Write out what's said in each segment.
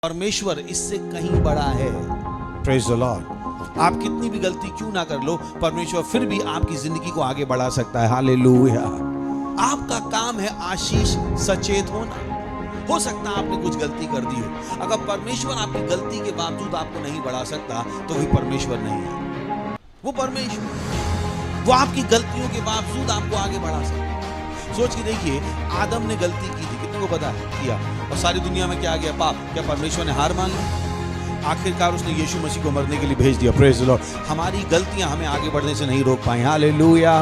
परमेश्वर इससे कहीं बड़ा है। Praise the Lord. आप कितनी भी गलती क्यों ना कर लो, परमेश्वर फिर भी आपकी जिंदगी को आगे बढ़ा सकता है। हालेलुया। आपका काम है आशीष सचेत होना। हो सकता है आपने कुछ गलती कर दी हो, अगर परमेश्वर आपकी गलती के बावजूद आपको नहीं बढ़ा सकता तो वही परमेश्वर नहीं है। वो परमेश्वर, वो आपकी गलतियों के बावजूद आपको आगे बढ़ा सकता है। सोच के देखिए, आदम ने गलती की थी, कितने को पता है किया, और सारी दुनिया में क्या आ गया, पाप। क्या परमेश्वर ने हार मान ली? आखिरकार उसने यीशु मसीह को मरने के लिए भेज दिया। Praise the Lord. हमारी गलतियां हमें आगे बढ़ने से नहीं रोक पाई। हालेलुया।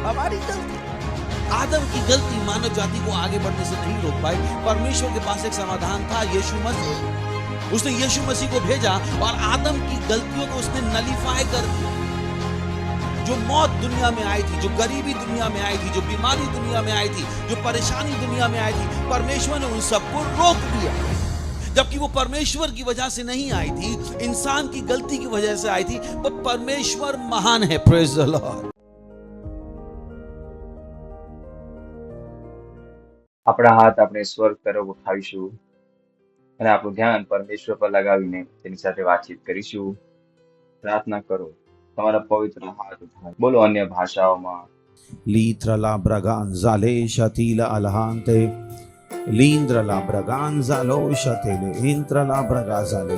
हमारी गलती, आदम की गलती मानव जाति को आगे बढ़ने से नहीं रोक पाई। परमेश्वर के पास एक समाधान था, यीशु मसीह। उसने यीशु मसीह को भेजा और आदम की गलतियों को उसने नलीफाई कर दिया। जो मौत दुनिया में आई थी, जो गरीबी दुनिया में आई थी, जो बीमारी दुनिया में आई थी, जो परेशानी दुनिया में आई थी, परमेश्वर ने उन सबको रोक दिया। जबकि वो परमेश्वर की वजह से नहीं आई थी, इंसान की गलती की वजह से आई थी। वो परमेश्वर महान है। Praise the Lord. આપણા હાથ આપણે સ્વર્ગ તરફ ઉઠાવીશું અને આપણું ધ્યાન પરમેશ્વર પર લગાવીને તેની સાથે વાતચીત કરીશું. પ્રાર્થના કરો. તમારા પવિત્ર હાથ ઉઠાવી બોલો અન્ય ભાષાઓમાં. Litra la braganza le shatila alhante, lindra la braganza lo shatele, intra la bragaza le,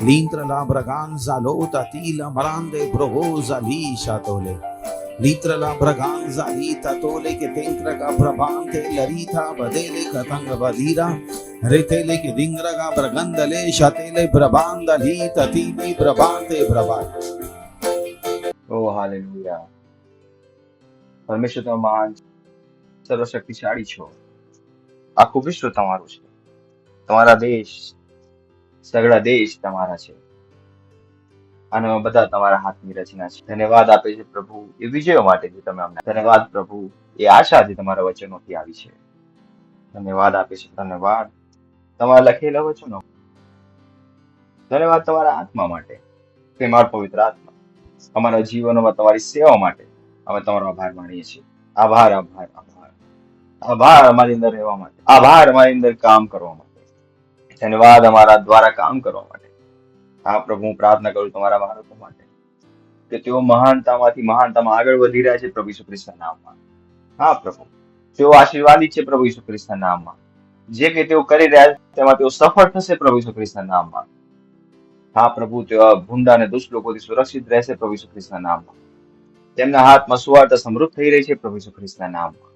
lindra la braganza lo tatila marande brogoza li shatole, litra la braganza li tatole che tentra ka brabante larita badele katanga badira, retele che dingra ka braganda le shatele brabanda li tatili brabante brabate. ઓ hallelujah. પરમેશ્વર તમે મહાન સર્વશક્તિશાળી છો. આખું વિશ્વ તમારું છે. તમારા દેશ, સગળા દેશ તમારા છે અને બધા તમારા હાથની રચના છે. ધન્યવાદ આપે છે પ્રભુ એ વિજયો માટે જે તમે અમને. ધન્યવાદ પ્રભુ એ આશા જે તમારા વચનોથી આવી છે. ધન્યવાદ આપે છે. ધન્યવાદ તમારા લખેલા વચનો. ધન્યવાદ તમારા આત્મા માટે, તમારા પવિત્ર આત્મા અમારા જીવનોમાં તમારી સેવા માટે અમે તમારો આભાર માનીએ છીએ. આભાર, આભાર, આભાર. આભાર અમારી અંદર રહેવા માટે. આભાર અમારી અંદર કામ કરવા માટે. ધન્યવાદ અમારા દ્વારા કામ કરવા માટે. હા પ્રભુ, હું પ્રાર્થના કરું તમારા બાળકો માટે કે તેઓ મહાનતામાંથી મહાનતામાં આગળ વધી રહ્યા છે પ્રભુ ઈસુ ખ્રિસ્તના નામમાં. હા પ્રભુ, તેઓ આશીર્વાદિત છે પ્રભુ ઈસુ ખ્રિસ્તના નામમાં. જે કે તેઓ કરી રહ્યા છે તેમાં તેઓ સફળ થશે પ્રભુ ઈસુ ખ્રિસ્તના નામમાં. હા પ્રભુ, તેઓ ભૂંડા અને દુષ્ટ લોકોથી સુરક્ષિત રહેશે પ્રભુ ઈસુ ખ્રિસ્તના નામમાં. તેમના હાથમાં સુવાર્તા સમૃદ્ધ થઈ રહી છે પ્રભુ ઈસુ ખ્રિસ્તના નામમાં.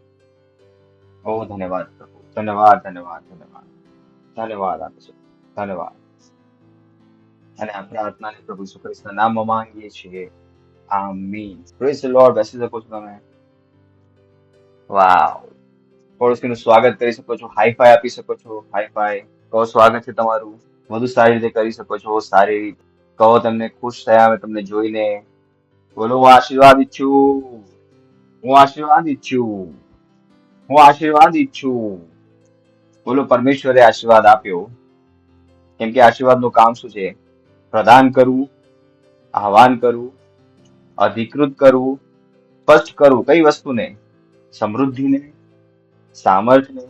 ઓ ધન્યવાદ પ્રભુ, ધન્યવાદ, ધન્યવાદ, ધન્યવાદ, ધન્યવાદ આપે છે. ધન્યવાદ. અને આ પ્રાર્થનાને પ્રભુ ઈસુ ખ્રિસ્તના નામમાં માંગીએ છીએ. આમીન. Praise the lord. બેસી શકો છો તમે. વાવ. પડોશીનું સ્વાગત કરી શકો છો, હાઈફાઈ આપી શકો છો. હાઈફાઈ કહો, સ્વાગત છે તમારું. વધુ સારી રીતે કરી શકો છો. સારી રીતે કહો, તમને ખુશ થયા અમે તમને જોઈને. બોલો, હું આશીર્વાદિત છું. હું આશીર્વાદિત છું. હું આશીર્વાદિત છું. બોલો, પરમેશ્વરે આશીર્વાદ આપ્યો. કેમ કે આશીર્વાદનું કામ શું છે? પ્રદાન કરવું, આહવાન કરવું, અધિકૃત કરવું, સ્પષ્ટ કરવું. કઈ વસ્તુને? સમૃદ્ધિને, સામર્થ્યને,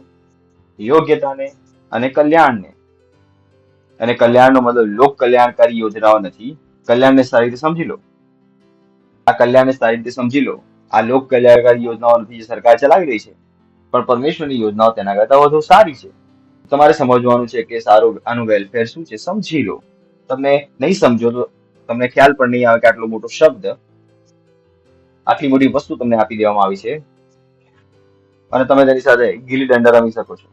યોગ્યતાને અને કલ્યાણને. અને કલ્યાણનો મતલબ લોક કલ્યાણકારી યોજનાઓ નથી. કલ્યાણને સારી રીતે સમજી લો. આ કલ્યાણને સારી રીતે સમજી લો. આ લોક કલ્યાણકારી યોજનાઓ નથી જે સરકાર ચલાવી રહી છે, પણ પરમેશ્વરની યોજનાઓ તેના કરતા વધુ સારી છે. તમારે સમજવાનું છે કે સારું આનું વેલફેર શું છે, સમજી લો. તમને નહીં સમજો તો તમને ખ્યાલ પણ નહીં આવે કે આટલો મોટો શબ્દ, આટલી મોટી વસ્તુ તમને આપી દેવામાં આવી છે અને તમે તેની સાથે ગીલી દંડા રમી શકો છો.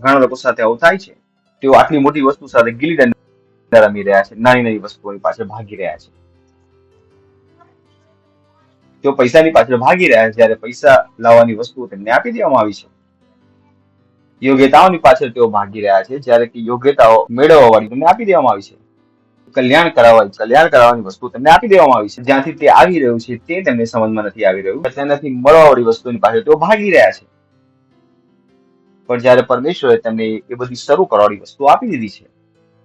ઘણા લોકો સાથે આવું થાય છે. તેઓ આટલી મોટી વસ્તુ સાથે ગીલી દંડા રમી રહ્યા છે, નાની નાની વસ્તુઓની પાછળ ભાગી રહ્યા છે. તેઓ પૈસાની પાછળ ભાગી રહ્યા છે, જ્યારે પૈસા લાવવાની વસ્તુઓ તેમને આપી દેવામાં આવી છે. યોગ્યતાઓની પાછળ તેઓ ભાગી રહ્યા છે, જ્યારે કે યોગ્યતાઓ મેળવવા વાળી તેમને આપી દેવામાં આવી છે. કલ્યાણ કરાવવાની વસ્તુ તેમને આપી દેવામાં આવી છે. જ્યાંથી તે આવી રહ્યું છે તે તેમને સમજમાં નથી આવી રહ્યું. તેનાથી મળવા વાળી વસ્તુની પાછળ તેઓ ભાગી રહ્યા છે. પણ જ્યારે પરમેશ્વરે તેમને એ બધી શરૂ કરવાની વસ્તુ આપી દીધી છે.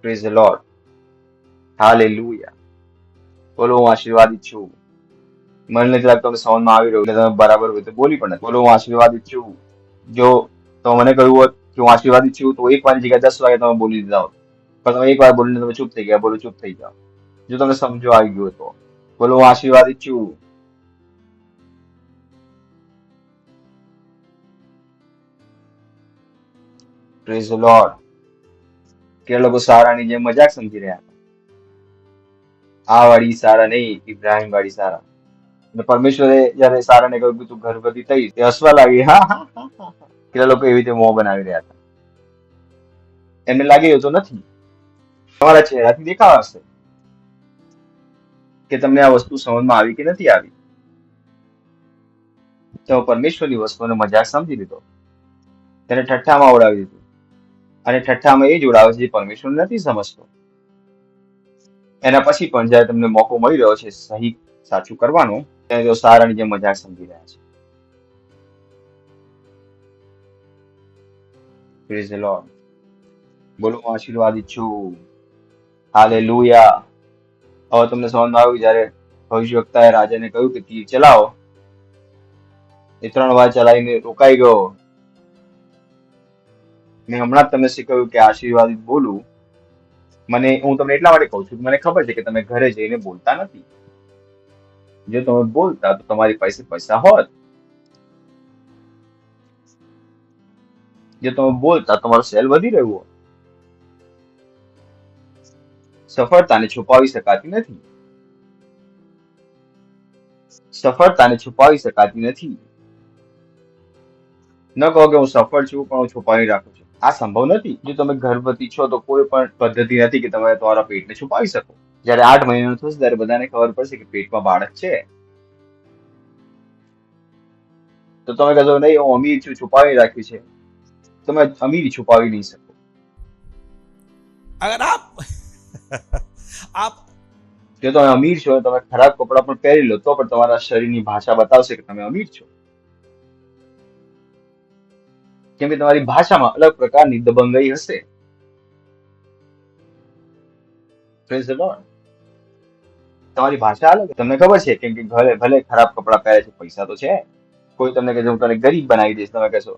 Praise the lord. હાલેલુયા. બોલો, હું આશીર્વાદિત છું. મને નથી લાગતું તમને સમજમાં આવી રહ્યું એટલે તમે બરાબર રીતે બોલી પણ નથી. બોલો, હું આશીર્વાદિત છું. જો તો મને કહ્યું હોત કે હું આશીર્વાદિત છું, તો એક વારની જગ્યાએ 10 વાગે તમે બોલી દીધા હોત, પણ તમે એક વાર બોલીને તમે ચૂપ થઈ ગયા. બોલો, ચૂપ થઈ જાઓ. જો તમને સમજો આવી ગયો તો બોલો, હું આશીર્વાદિત છું. Praise the lord. કે લોકો સારાની જેમ મજાક સમજી રહ્યા હતા. આ વાળી સારા નહીં, ઇબ્રાહિમ વાળી સારા. અને પરમેશ્વરે જયારે સારાને કહ્યું કે તું ગર્ભવતી થઈ, તે હસવા લાગી. હા હા હા હા. કેટલા લોકો એવી રીતે મોં બનાવી રહ્યા હતા. એમને લાગે એવું તો નથી. તમારા ચહેરાથી દેખાવા હશે કે તમને આ વસ્તુ સમજમાં આવી કે નથી આવી. તો પરમેશ્વરની વસ્તુને મજાક સમજી લીધો, તેને ઠઠ્ઠામાં ઉડાવી દીધું. અને ઠઠ્ઠામાં એ જ ઉડાવે છે જે પરમેશ્વર નથી સમજતો. એના પછી પણ જયારે તમને મોકો મળી રહ્યો છે સહી સાચું કરવાનો, ત્યારે તેઓ સારાની જેમ મજાક સમજી રહ્યા છે. Praise the lord. બોલો, હું આશીર્વાદિત છું. હાલેલુયા. હવે તમને સમજમાં આવ્યું જયારે ભવિષ્યવક્તાએ રાજાને કહ્યું કે તીર ચલાવો, એ 3 વાર ચલાવીને રોકાઈ ગયો. મેં હમણાં જ તમને શીખવ્યું કે આશીર્વાદિત બોલવું. હું તમને એટલા માટે કહું છું કે મને ખબર છે કે તમે ઘરે જઈને બોલતા નથી. જો તમે બોલતા તો તમારી પાસે પૈસા હોત. જો તમે બોલતા તમારો સેલ વધી રહ્યું હોત. સફળતાને છુપાવી શકાતી નથી. સફળતાને છુપાવી શકાતી નથી. ન કહો કે હું સફળ છું પણ હું છુપાવી રાખું છું. આ સંભવ નથી. જો તમે ગર્ભવતી છો તો કોઈ પણ પદ્ધતિ નથી કે તમે તમારા પેટને છુપાવી શકો. જયારે 8 મહિનાનું થશે ત્યારે બધાને ખબર પડશે કે પેટમાં બાળક છે. તો તમે કહેશો નહીં, હું અમીર છું, છુપાવી રાખ્યું છે. તમે અમીરી છુપાવી નહીં શકો. अगर आप જો તમે અમીર છો, તમે ખરાબ કપડાં પણ પહેરી લો તો પણ તમારા શરીરની ભાષા બતાવશે કે તમે અમીર છો. કેમ કે તમારી ભાષામાં અલગ પ્રકારની દબંગઈ હશે. Praise the lord. તમારી ભાષા અલગ. તમને ખબર છે કેમ કે ભલે ખરાબ કપડાં પહેરે છે, પૈસા તો છે. કોઈ તમને કહે હું તને ગરીબ બનાવી દઈશ, તમે કહેશો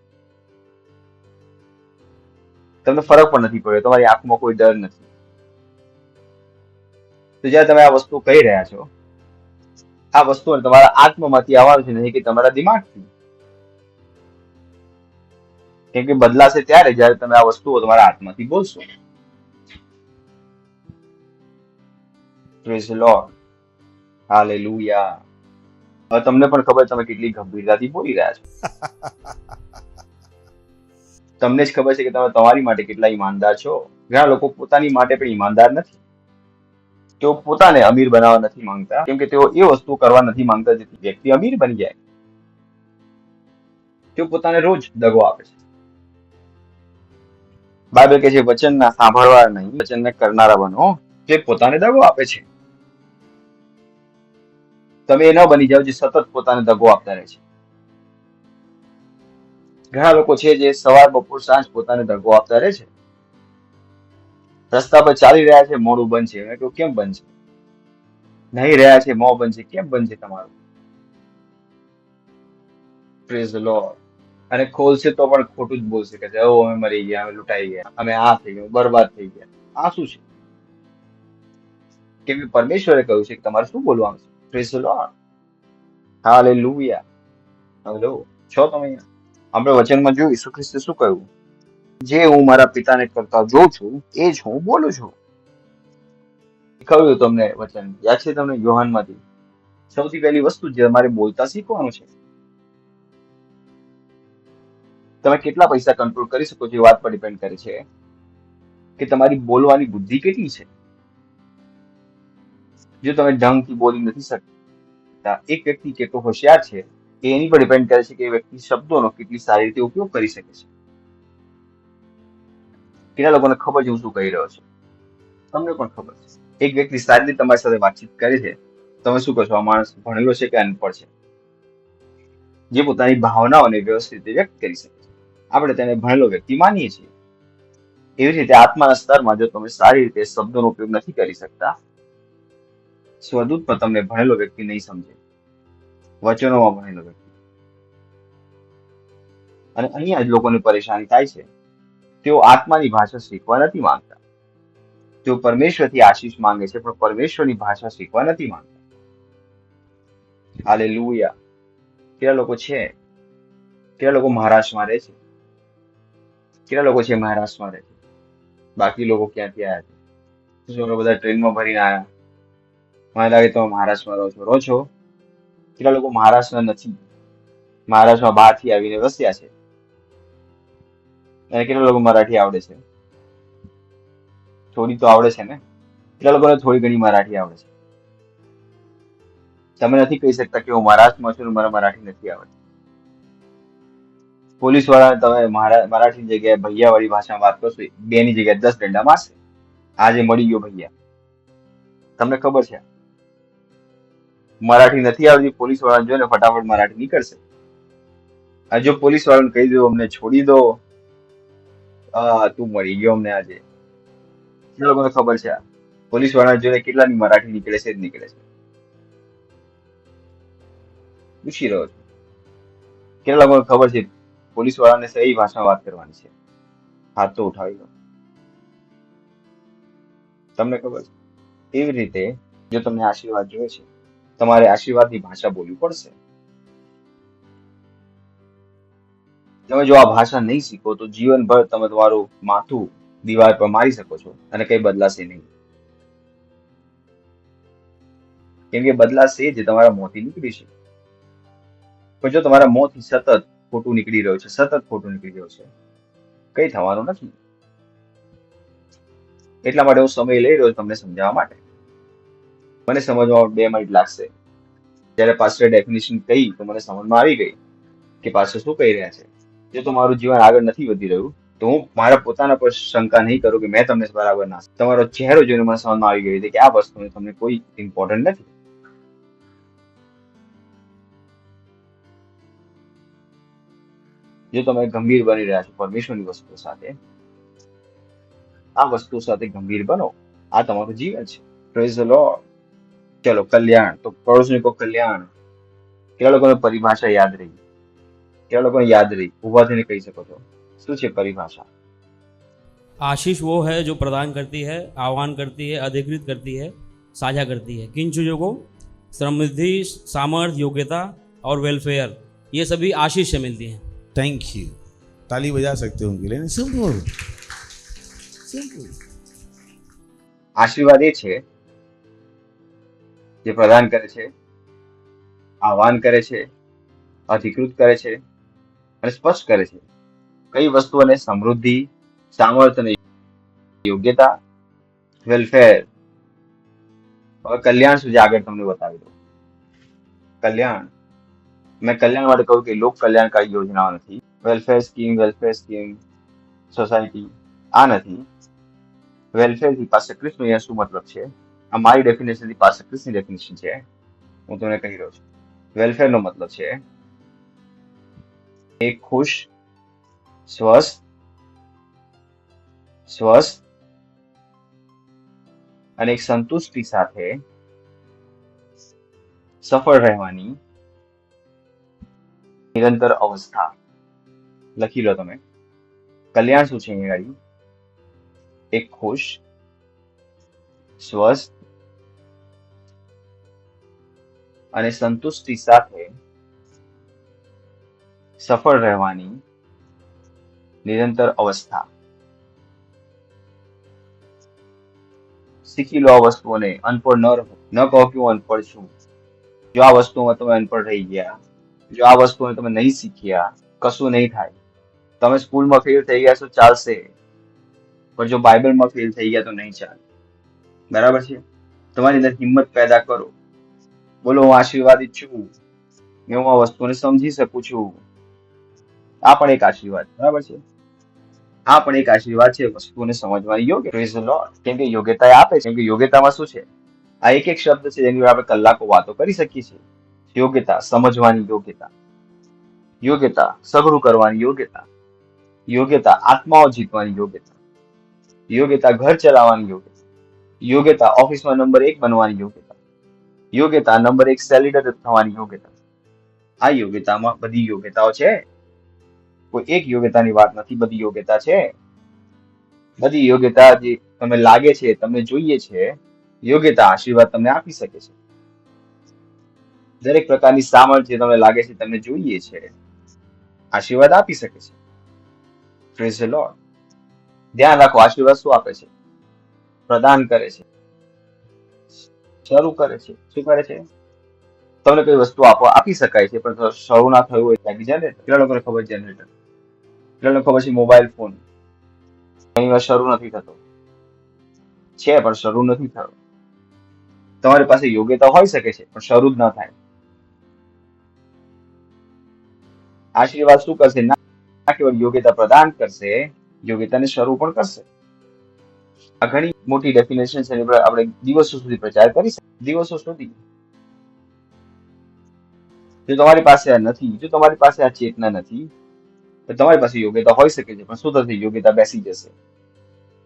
તમને ફરક પણ નથી પડ્યો, તમારી આંખમાં કોઈ ડર નથી. તો જયારે તમે આ વસ્તુ કહી રહ્યા છો, આ વસ્તુ તમારા આત્મામાંથી આવવાનું છે, નહીં કે તમારા દિમાગથી. કેમ કે બદલાશે ત્યારે જયારે તમે આ વસ્તુઓ તમારા આત્માથી બોલશો. Praise the lord. હાલેલુયા. હવે તમને પણ ખબર તમે કેટલી ગંભીરતાથી બોલી રહ્યા છો. તમને જ ખબર છે કે તમે તમારી માટે કેટલા ઈમાનદાર છો. ઘણા લોકો પોતાની માટે પણ ઈમાનદાર નથી. તેઓ પોતાને અમીર બનાવવા નથી માંગતા, કેમ કે તેઓ એ વસ્તુ કરવા નથી માંગતા જેથી વ્યક્તિ અમીર બની જાય. તેઓ પોતાને રોજ દગો આપે છે. બાઇબલ કહે છે વચનના સાંભળવા નહીં, વચનને કરનારા બનો. જે પોતાને દગો આપે છે. તમે એ ન બની જાઓ જે સતત પોતાને દગો આપતા રહે છે. ઘણા લોકો છે જે સવાર બપોર સાંજ પોતાને દગો આપતા રહે છે. રસ્તા પર ચાલી રહ્યા છે, મોડું બંધ છે. મેં કહ્યું કેમ બંધ છે? નહીં રહ્યા છે, મોં બંધ છે. કેમ બંધ છે તમારું? Praise the lord. અને ખોલશે તો પણ ખોટું જ બોલશે કે અમે મરી ગયા, અમે લૂંટાઈ ગયા, અમે આ થઈ ગયું, બરબાદ થઈ ગયા. આ શું છે? કેમ કે પરમેશ્વરે કહ્યું છે કે તમારે શું બોલવાનું છે. Praise the lord. Hallelujah. Hello, છો તમે અહીંયા? આપણે વચનમાં જોયું ઈસુ ખ્રિસ્તે શું કહ્યું? જે હું મારા પિતાને કરતા જોઉં છું એ જ હું બોલું છું. કહ્યું તમને વચન યાદ છે તમને યોહાનમાંથી? સૌથી પહેલી વસ્તુ જે તમારે બોલતા શીખવાનું છે. તમે કેટલા પૈસા કંટ્રોલ કરી શકો છો એ વાત પર ડિપેન્ડ કરે છે કે તમારી બોલવાની બુદ્ધિ કેટલી છે. જો તમે ઢંગથી બોલી નથી શકતા, એક વ્યક્તિ કેટલો હોશિયાર છે એ એની પર ડિપેન્ડ કરે છે કે એ વ્યક્તિ શબ્દોનો કેટલી સારી રીતે ઉપયોગ કરી શકે છે. કેટલા લોકોને ખબર છે હું શું કહી રહ્યો છું? તમને પણ ખબર છે. એક વ્યક્તિ સારી રીતે તમારી સાથે વાતચીત કરે છે, તમે શું કહો છો આ માણસ ભણેલો છે કે અનપઢ છે? જે પોતાની ભાવનાઓને વ્યવસ્થિત રીતે વ્યક્ત કરી શકે છે, આપણે તેને ભણેલો વ્યક્તિ માનીએ છીએ. એવી રીતે આત્માના સ્તરમાં જો તમે સારી રીતે શબ્દોનો ઉપયોગ નથી કરી શકતા, સ્વદૂત પર તમને ભણેલો વ્યક્તિ નહીં સમજે, વચનોમાં ભણેલો વ્યક્તિ. અને અહીંયા જ લોકોને પરેશાની થાય છે તેઓ આત્માની ભાષા શીખવા નથી માંગતા. તેઓ પરમેશ્વરથી આશીષ માંગે છે, પણ પરમેશ્વરની ભાષા શીખવા નથી માંગતા. હાલેલુયા. કેટલા લોકો છે? કેટલા લોકો મહારાષ્ટ્રમાં રહે છે? કેટલા લોકો છે મહારાષ્ટ્રમાં રહે છે? બાકી લોકો ક્યાંથી આવ્યા છે? શું બધા ટ્રેનમાં ભરીને આવ્યા? મને લાગે તમે મહારાષ્ટ્રમાં રહો છો. કેટલા લોકો મહારાષ્ટ્રમાં નથી, મહારાષ્ટ્રમાં બહારથી આવીને વસ્યા છે? અને કેટલા લોકો મરાઠી આવડે છે? થોડી તો આવડે છે ને? કેટલા લોકોને થોડી ઘણી મરાઠી આવડે છે? તમે નથી કહી શકતા કે હું મહારાષ્ટ્રમાં છું, મને મરાઠી નથી આવડતી. પોલીસ વાળા તમે મરાઠી જગ્યાએ ભૈયા વાળી ભાષામાં વાત કરશો, 2 ની જગ્યાએ 10 દંડા મારશે. આજે મળી ગયો ભૈયા. તમને ખબર છે મરાઠી નથી આવતી, પોલીસ વાળાને જોઈને ફટાફટ મરાઠી નીકળશે. અને જો પોલીસ વાળાને કહી દો અમને છોડી દો, તું મળી ગયો અમને આજે. કેટલા લોકોને ખબર છે પોલીસ વાળાને જોઈને કેટલાની મરાઠી નીકળે છે જ નીકળે છે? પૂછી રહ્યો છું. કેટલા લોકોને ખબર છે પોલીસ વાળાને સહી ભાષામાં વાત કરવાની છે? હાથ તો ઉઠાવી લો. તમને ખબર છે? એવી રીતે જો તમને આશીર્વાદ જોઈએ છે, તમારે આશીર્વાદની ભાષા બોલવી પડશે. તમે જો આ ભાષા નહીં શીખો તો જીવનભર તમે તમારું માથું દિવાલ પર મારી શકો છો અને કઈ બદલાશે નહીં. કેમ કે બદલાશે જે તમારા મોંથી નીકળી છે. પણ જો તમારા મોંથી સતત ખોટું નીકળી રહ્યું છે, સતત ખોટું નીકળી રહ્યું છે, કઈ થવાનું નથી. એટલા માટે હું સમય લઈ રહ્યો છું તમને સમજાવવા માટે. મને સમજવામાં 2 મિનિટ લાગશે. જ્યારે પાસ્ટર ડેફિનેશન કહી તો મને સમજમાં આવી ગઈ કે પાસ્ટર શું કહી રહ્યા છે. જો તમારું જીવન આગળ નથી વધી રહ્યું તો હું મારા પોતાના પર શંકા નહીં કરું કે મેં તમને બરાબર ના. તમારો ચહેરો જોઈને મને સમજમાં આવી ગયું કે આ વસ્તુ તમને કોઈ ઇમ્પોર્ટન્ટ નથી. જો તમે ગંભીર બની રહ્યા છો પરમેશ્વરની વસ્તુઓ સાથે, આ વસ્તુ સાથે ગંભીર બનો. આ તમારું જીવન છે. Praise the lord. ચલો, કલ્યાણ. તો પડોશી કો કલ્યાણ. કેટલા લોકોને પરિભાષા યાદ રહી? કેટલા લોકોને યાદ રહી? ઉભા થઈને કહી શકો છો શું છે પરિભાષા? आशीष वो है जो प्रदान करती है, आह्वान करती है, अधिकृत करती है, साझा करती है। किन चीज़ों को? समृद्धि, सामर्थ्य, योग्यता और वेलफेयर, ये सभी आशीष से मिलती हैं। Thank you. ताली बजा सकते हो उनके लिए. Simple simple. આશીર્વાદ એ છે જે પ્રદાન કરે છે, આહ્વાન કરે છે, અધિકૃત કરે છે અને સ્પષ્ટ કરે છે. કઈ વસ્તુઓને? સમૃદ્ધિ, સામર્થ્ય અને યોગ્યતા, વેલફેર. હવે કલ્યાણ સુધી આગળ તમને બતાવી દઉં. કલ્યાણ, મેં કલ્યાણ માટે કહ્યું કે લોક કલ્યાણકારી યોજનાઓ નથી. વેલફેર સ્કીમ, સોસાયટી, આ નથી. વેલફેર થી પાસે ક્રિસ્તનો અહીંયા શું મતલબ છે? આ મારી ડેફિનેશન થી પાસે ક્રિસ્તની ડેફિનેશન છે. હું તમને કહી રહ્યો છું. વેલફેર નો મતલબ છે એક ખુશ, સ્વસ્થ અને એક સંતુષ્ટિ સાથે સફળ રહેવાની નિરંતર અવસ્થા. લખી લો તમે. કલ્યાણ શું છે અહીંયા? એક ખુશ, સ્વસ્થ અને સંતુષ્ટિ સાથે સફળ રહેવાની નિરંતર અવસ્થા. શીખી લો આ વસ્તુઓને. અનપઢ ન રહો. ન કહો કે હું અનપઢ છું. જો આ વસ્તુમાં તમે અનપઢ રહી ગયા, જો આ વસ્તુને તમે નહીં શીખ્યા, કશું નહીં થાય. તમે સ્કૂલમાં ફેલ થઈ ગયા છો ચાલશે, પણ જો બાઇબલમાં ફેલ થઈ ગયા તો નહીં ચાલે. બરાબર છે? તમારી અંદર હિંમત પેદા કરો. બોલો, હું આશીર્વાદિત છું, હું આ વસ્તુને સમજી શકું છું. આ પણ એક આશીર્વાદ. બરાબર છે? આ પણ એક આશીર્વાદ છે વસ્તુને સમજવાની યોગ્ય. Praise the lord. કેમ કે યોગ્યતા આપે છે. કેમ કે યોગ્યતામાં શું છે? આ એક શબ્દ છે જેની આપણે કલાકો વાતો કરી શકીએ છીએ. યોગ્યતા, સમજવાની યોગ્યતા, યોગ્યતા સઘળું કરવાની યોગ્યતા, યોગ્યતા આત્માઓ જીતવાની યોગ્યતા, યોગ્યતા ઘર ચલાવવાની યોગ્યતા, યોગ્યતા ઓફિસમાં નંબર 1 બનવાની યોગ્યતા, યોગ્યતા નંબર 1 સેલ લીડર થવાની યોગ્યતા. આ યોગ્યતામાં બધી યોગ્યતાઓ છે. કોઈ એક યોગ્યતાની વાત નથી, બધી યોગ્યતા છે. બધી યોગ્યતા જે તમને લાગે છે, તમને જોઈએ છે, યોગ્યતા આશીર્વાદ તમને આપી શકે છે. દરેક પ્રકારની સામર્થ્ય તમને લાગે છે, તમને જોઈએ છે, આશીર્વાદ આપી શકે છે. Praise the lord. ધ્યાન રાખો, આશીર્વાદ શું આપે છે? પ્રદાન કરે છે, શરૂ કરે છે. શું કરે છે? તમને કોઈ વસ્તુ આપી શકાય છે, પણ શરૂ ના થયું હોય ત્યાં જનરેટર. કેટલા લોકોને ખબર છે જનરેટર? કેટલા લોકોને ખબર છે મોબાઈલ ફોન? ઘણી વાર શરૂ નથી થતો છે, પણ શરૂ નથી થયો. તમારી પાસે યોગ્યતા હોઈ શકે છે, પણ શરૂ જ ન થાય. આશીર્વાદ શું કરશે? ના કેવળ યોગ્યતા પ્રદાન કરશે, યોગ્યતાને શરૂ પણ કરશે. આ ઘણી મોટી ડેફિનેશન છે, આપણે દિવસો સુધી પ્રચાર કરી શકીએ. દિવસો સુધી. જો તમારી પાસે આ નથી, જો તમારી પાસે આ ચેતના નથી, તો તમારી પાસે યોગ્યતા હોઈ શકે છે, પણ શું થશે? યોગ્યતા બેસી જશે.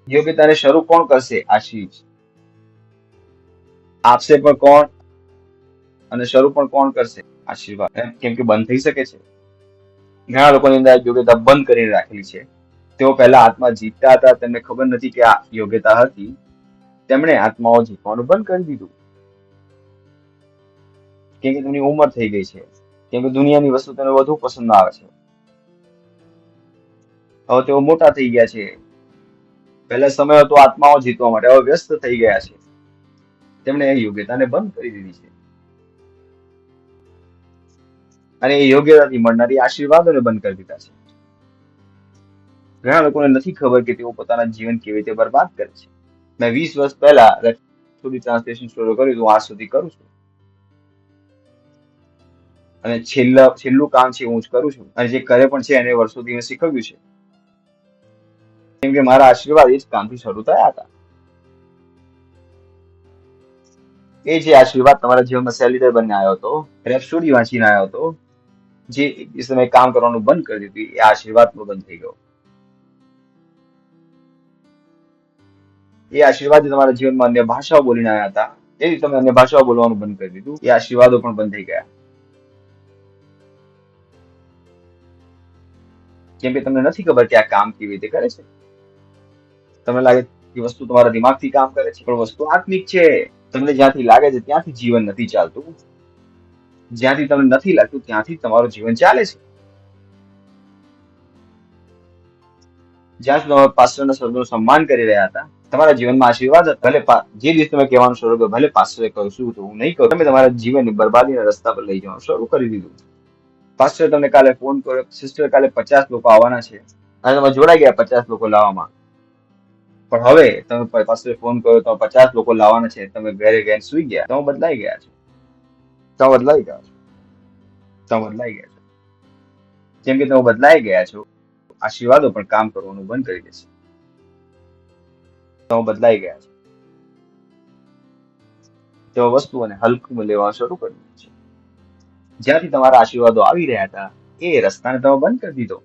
યોગ્યતાને શરૂ કોણ કરશે? આશીષ આપશે પણ કોણ, અને શરૂ પણ કોણ કરશે? આશીર્વાદ. કેમ કે બંધ થઈ શકે છે. ઘણા લોકોની અંદર યોગ્યતા બંધ કરીને રાખેલી છે. તેઓ પહેલા આત્મા જીતતા હતા, તેમને ખબર નથી કે આ યોગ્યતા હતી. તેમણે આત્માઓ જીતવાનું બંધ કરી દીધું, કેમ કે તેમની ઉંમર થઈ ગઈ છે, કેમ કે દુનિયાની વસ્તુ તેમને વધુ પસંદ આવે છે. હવે તેઓ મોટા થઈ ગયા છે. પહેલા સમય હતો આત્માઓ જીતવા માટે, હવે વ્યસ્ત થઈ ગયા છે. તેમણે યોગ્યતાને બંધ કરી દીધી છે, અને એ યોગ્યતાથી મળનારી આશીર્વાદોને બંધ કરી દીધા છે. ઘણા લોકોને નથી ખબર કે તેઓ પોતાના જીવન કેવી રીતે બરબાદ કરે છે. મેં 20 વર્ષ પહેલા સુધી ટ્રાન્સલેશન શરૂ કર્યું હતું, આજ સુધી કરું છું. અને છેલ્લું કામ છે હું જ કરું છું, અને જે કરે પણ છે એને વર્ષોથી મેં શીખવ્યું છે, કેમ કે મારા આશીર્વાદ એ જ કામથી શરૂ થયા હતા. એ જે આશીર્વાદ તમારા જીવનમાં સેલિટર બનીને આવ્યો હતો, રેપ્સોડી વાંચીને આવ્યો હતો, જે સમય કામ કરવાનું બંધ કરી દીધું, એ આશીર્વાદ બંધ થઈ ગયો. એ આશીર્વાદ તમારા જીવનમાં અન્ય ભાષાઓ બોલીને આવ્યા હતા, એ તમે અન્ય ભાષાઓ બોલવાનું બંધ કરી દીધું, એ આશીર્વાદો પણ બંધ થઈ ગયા. કેમ કે તમને નથી ખબર કે આ કામ કેવી રીતે કરે છે. તમને લાગે કે વસ્તુ તમારા દિમાગથી કામ કરે છે, પણ વસ્તુ આત્મિક છે. તમને જ્યાંથી લાગે છે ત્યાંથી જીવન નથી ચાલતું, જ્યાંથી તમને નથી લાગતું ત્યાંથી તમારું જીવન ચાલે છે. જ્યાં તમે પાસ્ટરના શબ્દોનું સન્માન કરી રહ્યા હતા, તમારા જીવનમાં આશીર્વાદ ભલે જે દિવસ તમે કહેવાનું શરૂ કર્યું, ભલે પાસ્ટરે કહ્યું શું તો હું નહીં કરું, તમે તમારા જીવનની બરબાદીના રસ્તા પર લઈ જવાનું શરૂ કરી દીધું. પાસ્ટર તમને કાલે ફોન કર્યો, સિસ્ટર કાલે 50 લોકો આવવાના છે, અને તમે જોડાઈ ગયા 50 લોકો લાવવામાં. પણ હવે તમે પાસ્ટરે ફોન કર્યો, તમે 50 લોકો લાવવાના છે, તમે ઘરે ગયા સુઈ ગયા. તમે બદલાઈ ગયા છો, તમે બદલાઈ ગયા છો, તમે બદલાઈ ગયા છો. જેમ કે તમે બદલાઈ ગયા છો, આશીર્વાદો પણ કામ કરવાનું બંધ કરી દેશે. તમે બદલાઈ ગયા છો, તેઓ વસ્તુઓને હલકું લેવા શરૂ કરી દીધું છે. જ્યાંથી તમારા આશીર્વાદો આવી રહ્યા હતા, એ રસ્તાને તમે બંધ કરી દીધો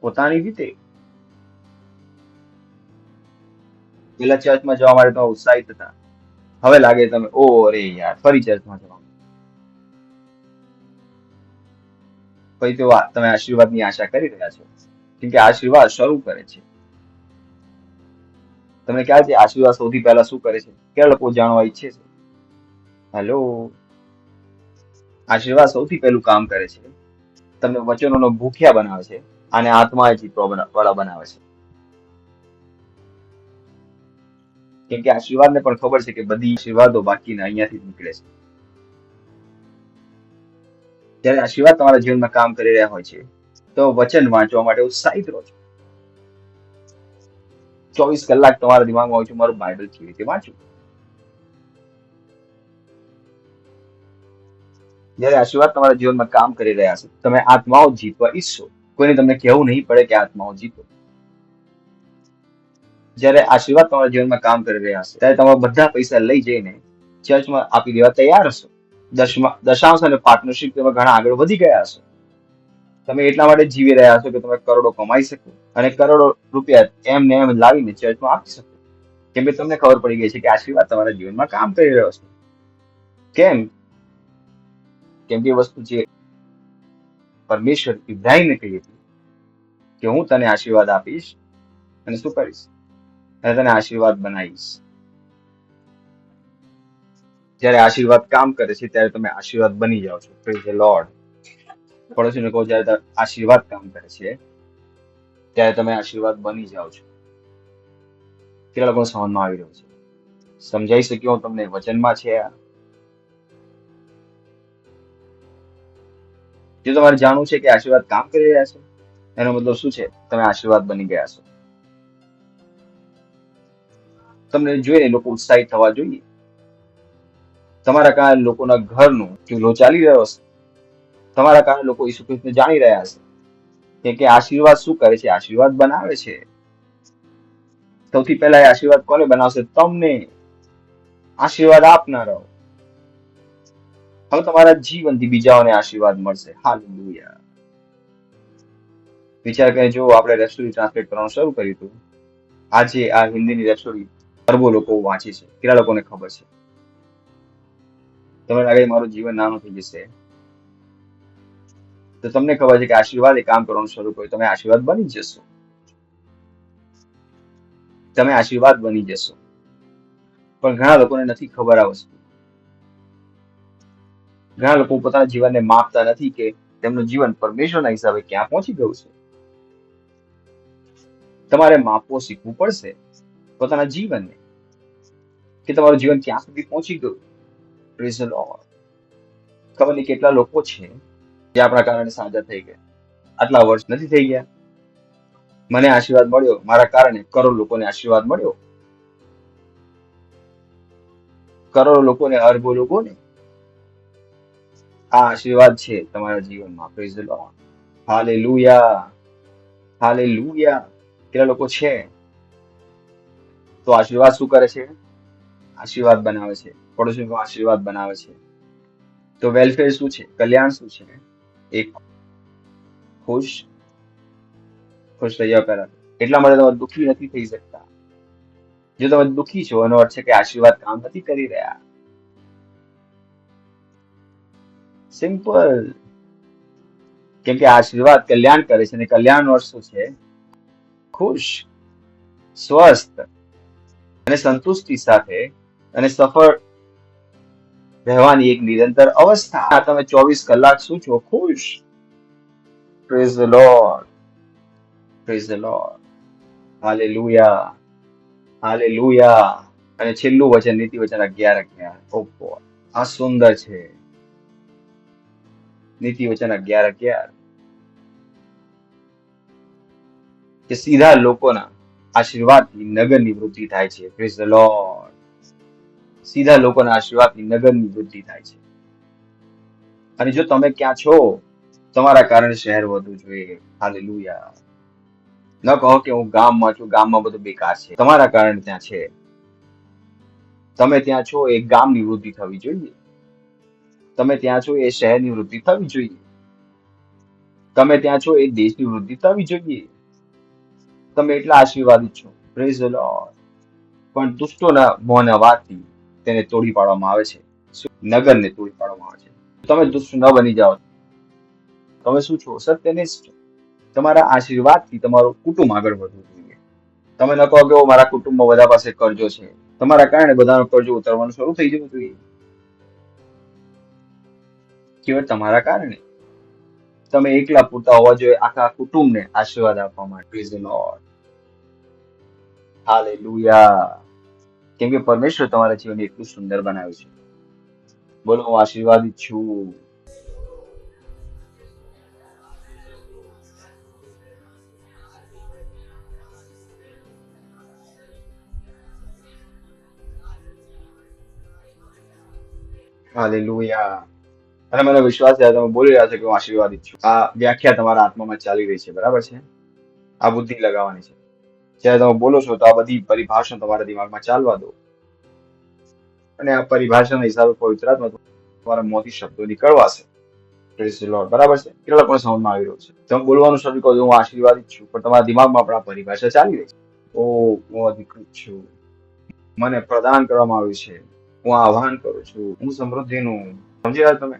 પોતાની રીતે. પેલા ચર્ચમાં જવા માટે તમે ઉત્સાહિત હતા, હવે લાગે તમે અરે યાર ફરી ચર્ચમાં જવાનું. પછી તો તમે આશીર્વાદની આશા કરી રહ્યા છો, કેમ કે આશીર્વાદ શરૂ કરે છે. તમને ખ્યાલ છે આશીર્વાદ સૌથી પહેલા શું કરે છે? કેટલા લોકો જાણવા ઈચ્છે છે? હેલો. આશીર્વાદ સૌથી પહેલું કામ કરે છે, તમને વચનોનો ભૂખ્યા બનાવે છે, અને આત્માએ જીતવા વાળા બનાવે છે. કેમ કે આશીર્વાદને પણ ખબર છે કે બધી આશીર્વાદો બાકીના અહીંયાથી નીકળે છે. જ્યારે આશીર્વાદ તમારા જીવનમાં કામ કરી રહ્યા હોય છે, તો વચન વાંચવા માટે ઉત્સાહિત રહો છો. 24 કલાક તમારા દિમાગમાં હોય છે મારું બાઇબલ કેવી રીતે વાંચું. જ્યારે આશીર્વાદ તમારા જીવનમાં કામ કરી રહ્યા છે, તમે આત્માઓ જીતવા ઈચ્છો, કોઈને તમને કહેવું નહીં પડે કે આત્માઓ જીતો. જ્યારે આશીર્વાદ તમારા જીવનમાં કામ કરી રહ્યા હશે, ત્યારે તમે બધા પૈસા લઈ જઈને ચર્ચમાં આપી દેવા તૈયાર હશો. દશાંશ અને પાર્ટનરશિપ તમે ઘણા આગળ વધી ગયા હશો. તમે એટલા માટે જીવી રહ્યા છો કે તમે કરોડો કમાઈ શકો, અને કરોડો રૂપિયા એમને એમ લાવીને ચર્ચમાં આપી શકો. કેમ કે તમને ખબર પડી ગઈ છે કે આશીર્વાદ તમારા જીવનમાં કામ કરી રહ્યો છે. કેમ કે વસ્તુ જે પરમેશ્વર ઇબ્રાહીમને કહી હતી કે હું તને આશીર્વાદ આપીશ, અને શું કરીશ? અને તને આશીર્વાદ બનાવીશ. જ્યારે આશીર્વાદ કામ કરે છે ત્યારે તમે આશીર્વાદ બની જાઓ છો. Praise the lord. પડોશીને કહો, જ્યારે આશીર્વાદ કામ કરે છે ત્યારે તમે આશીર્વાદ બની જાઓ છો. કેટલા લોકોને સમજમાં આવી રહ્યું છે? સમજાઈ શક્યો હું તમને? વચનમાં છે આ. જો તમારે જાણવું છે કે આશીર્વાદ કામ કરી રહ્યા છે, એનો મતલબ શું છે? તમે આશીર્વાદ બની ગયા છો. તમને જોઈને લોકો ઉત્સાહિત થવા જોઈએ. તમારા કારણે લોકોના ઘરનું ચૂલો ચાલી રહ્યો છે. તમારા કારણે લોકો ઈસુ ખ્રિસ્તને જાણી રહ્યા છે. કેમ કે આશીર્વાદ શું કરે છે? આશીર્વાદ બનાવે છે. સૌથી પહેલા એ આશીર્વાદ કોને બનાવશે? તમને. આશીર્વાદ આપનારો. હવે તમારા જીવનથી બીજાઓને આશીર્વાદ મળશે. હાલેલુયા. વિચાર કરીને જો આપણે રેપ્સોડી ટ્રાન્સલેટ કરવાનું શરૂ કર્યું હતું, આજે આ હિન્દીની રેપ્સોડી અરબો લોકો વાંચી છે. કેટલા લોકોને ખબર છે? તમને લાગે મારું જીવન નાનું થઈ જશે, તો તમને ખબર છે કે આશીર્વાદ એ કામ કરવાનું શરૂ કર્યું. તમે આશીર્વાદ બની જશો. તમે આશીર્વાદ બની જશો. પણ ઘણા લોકોને નથી ખબર આ વસ્તુ. ઘણા લોકો પોતાના જીવનને માપતા નથી કે તેમનું જીવન પરમેશ્વરના હિસાબે ક્યાં પહોંચી ગયું છે. તમારે માપવો શીખવું પડશે પોતાના જીવનને, કે તમારું જીવન ક્યાં સુધી પહોંચી ગયું. Praise the lord. ખબર નહીં કેટલા લોકો છે જે આપણા કારણે સાજા થઈ ગયા. આટલા વર્ષ નથી થઈ ગયા. મને આશીર્વાદ મળ્યો, મારા કારણે કરોડ લોકોને આશીર્વાદ મળ્યો. કરોડો લોકોને, અરબો લોકોને આ આશીર્વાદ છે તમારા જીવનમાં. Praise the lord. Hallelujah. Hallelujah. કેટલા લોકો છે? તો આશીર્વાદ શું કરે છે? આશીર્વાદ બનાવે છે. પડોશીનો આશીર્વાદ બનાવે છે. તો વેલફેર શું છે? કલ્યાણ શું છે? એક ખુશ થઈ જાવ પહેલા. એટલા માટે તમે દુઃખી નથી થઈ શકતા. જો તમે દુઃખી છો એનો અર્થ છે કે આશીર્વાદ કામ નથી કરી રહ્યા. સિમ્પલ. કેમ કે આશીર્વાદ કલ્યાણ કરે છે, અને કલ્યાણનો અર્થ શું છે? ખુશ, સ્વસ્થ અને સંતુષ્ટિ સાથે અને સફળ રહેવાની એક નિરંતર અવસ્થા. તમે 24 કલાક શું છો? ખુશ. Praise the lord. Praise the lord. Hallelujah. Hallelujah. અને છેલ્લું વચન, નીતિ વચન 11:11. ઓહો, આ સુંદર છે. નીતિ વચન 11:11 કે સીધા લોકોના આશીર્વાદથી નગરની વૃદ્ધિ થાય છે. Praise the lord. સીધા લોકોના આશીર્વાદથી નગરની વૃદ્ધિ થાય છે. અને જો તમે ક્યાં છો, તમારા કારણે શહેર વધવું જોઈએ. હાલેલુયા. ન કહો કે હું ગામમાં છું, ગામમાં બધું બેકાર છે. તમારા કારણે ત્યાં છે. તમે ત્યાં છો એ ગામની વૃદ્ધિ થવી જોઈએ. તમે ત્યાં છો એ શહેરની વૃદ્ધિ થવી જોઈએ. તમે ત્યાં છો એ દેશની વૃદ્ધિ થવી જોઈએ. તમે એટલા આશીર્વાદિત છો. Praise the lord. પણ દુષ્ટોના મોંના વાતથી તેને તોડી પાડવામાં આવે છે. નગરને તોડી પાડવામાં આવે છે. તમે દુષ્ટ ન બની જાઓ. તમે શું છો? સત્યનિષ્ઠ. તમારા આશીર્વાદથી તમારું કુટુંબ આગળ વધવું જોઈએ. તમે ન કહો કે મારા કુટુંબમાં બધા પાસે કરજો છે. તમારા કારણે બધાનો કરજો ઉતરવાનું શરૂ થઈ જવું જોઈએ. કેવળ તમારા કારણે. તમે એકલા પૂરતા હોવા જોઈએ આખા કુટુંબને આશીર્વાદ આપવા માટે. Praise the lord. હાલેલુયા. કેમ કે પરમેશ્વર તમારા જીવનને એટલું સુંદર બનાવ્યું છે. બોલો, હું આશીર્વાદિત છું. હાલેલુયા. અને મને વિશ્વાસ છે તમે બોલી રહ્યા છો કે હું આશીર્વાદિત છું. આ વ્યાખ્યા તમારા આત્મામાં ચાલી રહી છે, બરાબર છે? આ બુદ્ધિ લગાવવાની છે. જ્યારે તમે બોલો છો તો આ બધી પરિભાષા તમારા દિમાગમાં ચાલવા દો, અને આ પરિભાષાના હિસાબે પવિત્ર આત્મા તમારા મોંથી શબ્દો નીકળવાશે. Praise the lord. બરાબર છે? કેટલા લોકોને સમજમાં આવી રહ્યું છે? તમે બોલવાનું શરૂ કરો, હું આશીર્વાદિત છું, પણ તમારા દિમાગમાં પણ આ પરિભાષા ચાલી રહી છે. ઓ, હું અધિકૃત છું, મને પ્રદાન કરવામાં આવ્યું છે, હું આહ્વાન કરું છું, હું સમૃદ્ધિનું. સમજી રહ્યા તમે?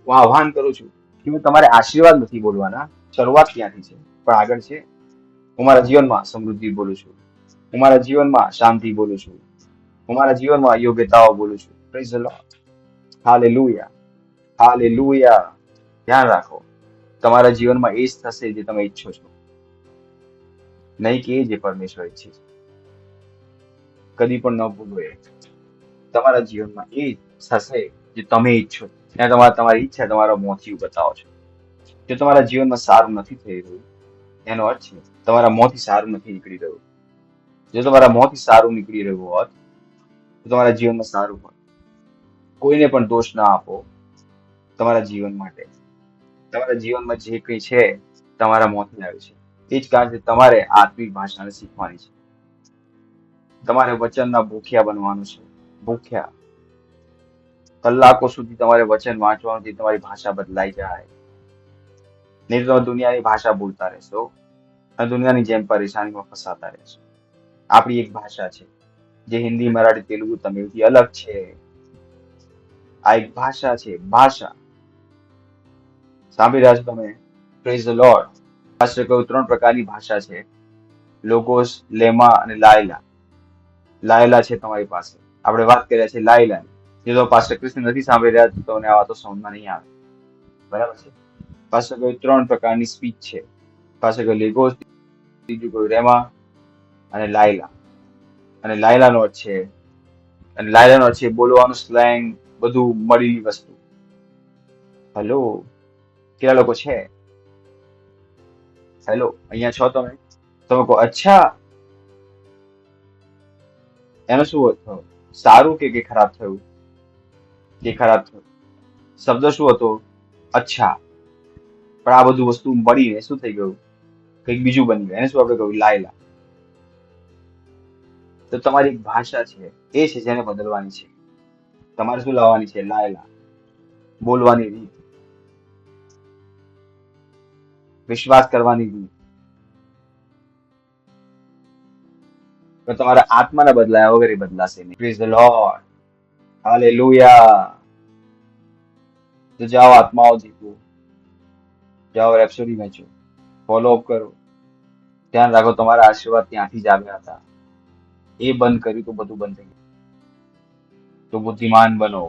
હું આહ્વાન કરું છું કે તમારે આશીર્વાદ નથી બોલવાના. શરૂઆત ક્યાંથી છે પણ આગળ છે. હું મારા જીવનમાં સમૃદ્ધિ બોલું છું. હું મારા જીવનમાં શાંતિ બોલું છું. હું મારા જીવનમાં યોગ્યતાઓ બોલું છું. Praise the lord. Hallelujah. Hallelujah. ધ્યાન રાખો, તમારા જીવનમાં એ જ થશે જે તમે ઈચ્છો છો, નહીં કે જે પરમેશ્વર ઈચ્છે છે. કદી પણ ન ભૂલો એ. તમારા જીવનમાં એ જ થશે જે તમે ઈચ્છો છો. ત્યાં તમારી ઈચ્છા તમારા મોંથી બતાવો છો. જો તમારા જીવનમાં સારું નથી થઈ રહ્યું, એનો અર્થ છે તમારા મોંથી સારું નથી નીકળી રહ્યું. જો તમારા મોંથી સારું નીકળી રહ્યું હોત તો તમારા જીવનમાં સારું હોત. કોઈને પણ દોષ ના આપો તમારા જીવન માટે. તમારા જીવનમાં જે કંઈ છે તમારા મોંથી આવે છે. એ જ કારણ છે તમારે આત્મિક ભાષાને શીખવાની છે. તમારે વચનના ભૂખ્યા બનવાનું છે. ભૂખ્યા. કલાકો સુધી તમારે વચન વાંચવાથી તમારી ભાષા બદલાઈ જાય. નહીં તો તમે દુનિયાની ભાષા બોલતા રહેશો અને દુનિયાની જેમ પરેશાનીમાં ફસાતા રહેશો. આપણી એક ભાષા છે જે હિન્દી, મરાઠી, તેલુગુ, તમિલથી અલગ છે. આ એક ભાષા છે. ભાષા સાંભળી રહ્યા છો તમે? Praise the lord. પાસ્ટર કહ્યું 3 પ્રકારની ભાષા છે: લોગોસ, લેમા અને લાયલા. લાયલા છે તમારી પાસે. આપણે વાત કર્યા છે લાયલા. જે તો પાસ્ટર કૃષ્ણ નથી સાંભળી રહ્યા તો તમને આ વાતો સમજમાં નહીં આવે. બરાબર છે? પાસ્ટર કહ્યું 3 પ્રકારની સ્પીચ છે. પાસ્ટર કહ્યું લેગોસ, બીજું કહ્યું રેમા અને લાયલા. અને લાયલાનો અર્થ છે બોલવાનું સ્લેંગ, બધું મળેલી વસ્તુ. હેલો, કેટલા લોકો છે? હેલો, અહીંયા છો તમે? તમે કહો અચ્છા, એનો શું અર્થ થયો? સારું કે ખરાબ થયું? કે ખરાબ થયું. શબ્દ શું હતો? અચ્છા. પણ આ બધું વસ્તુ મળીને શું થઈ ગયું? કંઈક બીજું બની ગયું. એને શું આપણે કહ્યું? લાયલા. તો તમારી એક ભાષા છે, એ છે જેને બદલવાની છે. તમારે શું લાવવાની છે? લાયલા. બોલવાની રીત, વિશ્વાસ કરવાની રીત. તો તમારા આત્માના બદલાયા વગર એ બદલાશે નહીં. Praise the lord. હાલેલુયા. તો જાઓ આત્માઓ જીતો. જાઓ રેપ્સોડી વેચો. ફોલો અપ કરો. ધ્યાન રાખો, તમારા આશીર્વાદ ત્યાંથી જ આવ્યા હતા. એ બંધ કર્યું તો બધું બંધ થઈ ગયું. તો બુદ્ધિમાન બનો.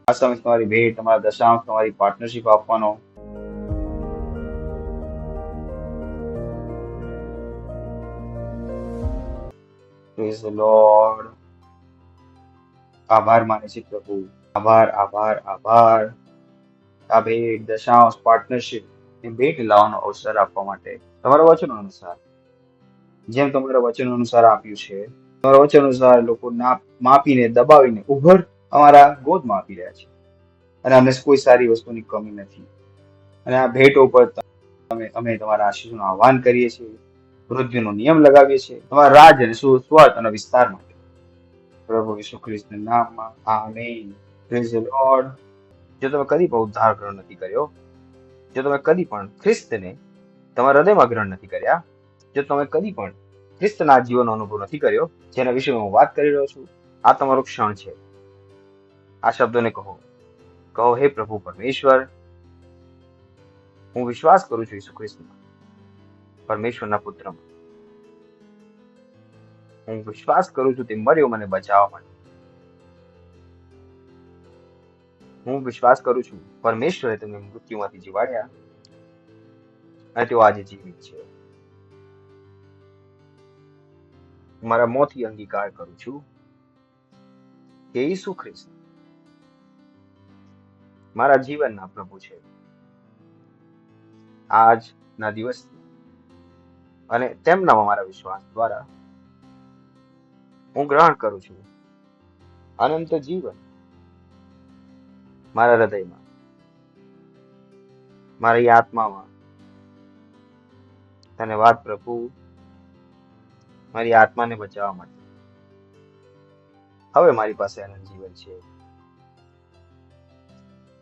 આ સમય તમારી ભેટ, તમારા દશાંશ, તમારી પાર્ટનરશિપ આપવાનો. Praise the lord. આભાર માને છે પ્રભુ. આભાર, આભાર, આભાર. આ ભેટ, દશાંશ, પાર્ટનરશિપ એ ભેટ લાવવાનો અવસર આપવા માટે તમારા વચનો અનુસાર, જેમ તમારા વચનો અનુસાર આપ્યું છે, તમારા વચનો અનુસાર લોકો માપીને દબાવીને ઉભર અમારા ગોદમાં આપી રહ્યા છે. અને અમને કોઈ સારી વસ્તુની કમી નથી. અને આ ભેટો પર અમે તમારા આશીષોનું આહ્વાન કરીએ છીએ. મૃત્યુનો નિયમ લગાવીએ છીએ તમારા રાજ અને સ્વાર્થ અને વિસ્તાર માટે. પ્રભુ ઈસુ ખ્રિસ્તના નામમાં આમીન. Praise the lord. જો તમે કદી પણ ઉદ્ધાર ગ્રહણ નથી કર્યો, જો તમે કદી પણ ખ્રિસ્તને તમારા હૃદયમાં ગ્રહણ નથી કર્યા, જો તમે કદી પણ ખ્રિસ્તના જીવનનો અનુભવ નથી કર્યો, જેના વિશે હું વાત કરી રહ્યો છું, આ તમારો ક્ષણ છે. આ શબ્દોને કહો. કહો, હે પ્રભુ પરમેશ્વર, હું વિશ્વાસ કરું છું ઈસુ ખ્રિસ્તમાં, પરમેશ્વરના પુત્રમાં. હું વિશ્વાસ કરું છું તે મર્યો મને બચાવવા માટે. હું વિશ્વાસ કરું છું પરમેશ્વરે તેમને મૃત્યુમાંથી જીવાડ્યા અને તેઓ આજે જીવિત છે. મારા મોંથી અંગીકાર કરું છું કે ઈસુ ખ્રિસ્ત મારા જીવનના પ્રભુ છે. આજના દિવસ અને તેમનામાં મારા વિશ્વાસ દ્વારા હું ગ્રહણ કરું છું અનંત જીવન મારા હૃદયમાં, મારી આત્મામાં. ધન્યવાદ પ્રભુ, મારી આત્માને બચાવવા માટે. હવે મારી પાસે અનંત જીવન છે.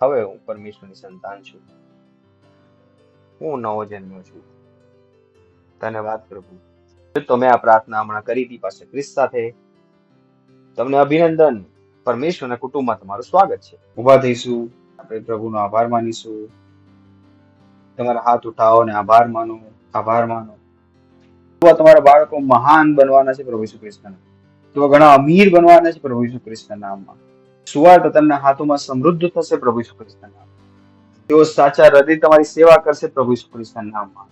હવે હું પરમેશ્વરની સંતાન છું. હું નવો જન્મ્યો છું. ધન્યવાદ પ્રભુ. તમે આ પ્રાર્થના હમણાં કરી હતી પાસે ક્રિસ્ત સાથે, તમને અભિનંદન. પરમેશ્વરના કુટુંબમાં તમારું સ્વાગત છે. ઉભા થઈશું, આપણે પ્રભુનો આભાર માનીશું. તમારા હાથ ઉઠાવો અને આભાર માનો. આભાર માનો. તો તમારા બાળકો મહાન બનવાના છે પ્રભુ ઈસુ ખ્રિસ્તના નામમાં. તો ઘણા અમીર બનવાના છે પ્રભુ ઈસુ ખ્રિસ્તના નામમાં. સુવાર્તા તેમના હાથોમાં સમૃદ્ધ થશે પ્રભુ ઈસુ ખ્રિસ્તના નામમાં. તેઓ સાચા હૃદય તમારી સેવા કરશે પ્રભુ ઈસુ ખ્રિસ્તના નામમાં.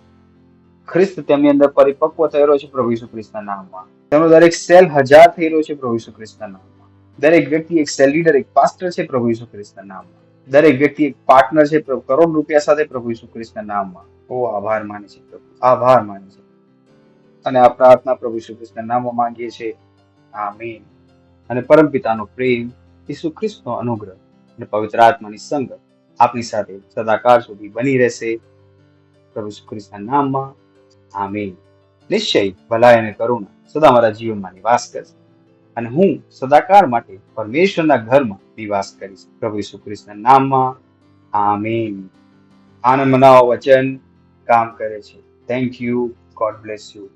ખ્રિસ્ત તેમની અંદર પરિપક્વ થઈ રહ્યો છે પ્રભુ ઈસુ ખ્રિસ્તના નામમાં. તેમનો દરેક સેલ 1000 થઈ રહ્યો છે પ્રભુ ઈસુ ખ્રિસ્તના નામમાં. દરેક વ્યક્તિ એક સેલ લીડર, એક પાસ્ટર છે પ્રભુ ઈસુ ખ્રિસ્તના નામમાં. દરેક વ્યક્તિ એક પાર્ટનર છે કરોડ રૂપિયા સાથે પ્રભુ ઈસુ ખ્રિસ્તના નામમાં. ઓ આભાર માને છે પ્રભુ, આભાર માને છે. અને આ પ્રાર્થના પ્રભુ ઈસુ ખ્રિસ્તના નામમાં માંગીએ છીએ. આમીન. અને પરમપિતાનો પ્રેમ, ઈસુ ખ્રિસ્તનો અનુગ્રહ અને પવિત્ર આત્માની સંગત આપની સાથે સદાકાળ સુધી બની રહેશે પ્રભુ ઈસુ ખ્રિસ્તના નામમાં. આમીન. નિશ્ચય ભલાઈ અને કરુણા સદા મારા જીવનમાં નિવાસ કરશે અને હું સદાકાળ માટે પરમેશ્વરના ઘરમાં નિવાસ કરીશ પ્રભુ ઈસુ ખ્રિસ્તના નામમાં. આમીન. આનંદ મનાવો વચન કામ કરે છે. Thank you. God bless you.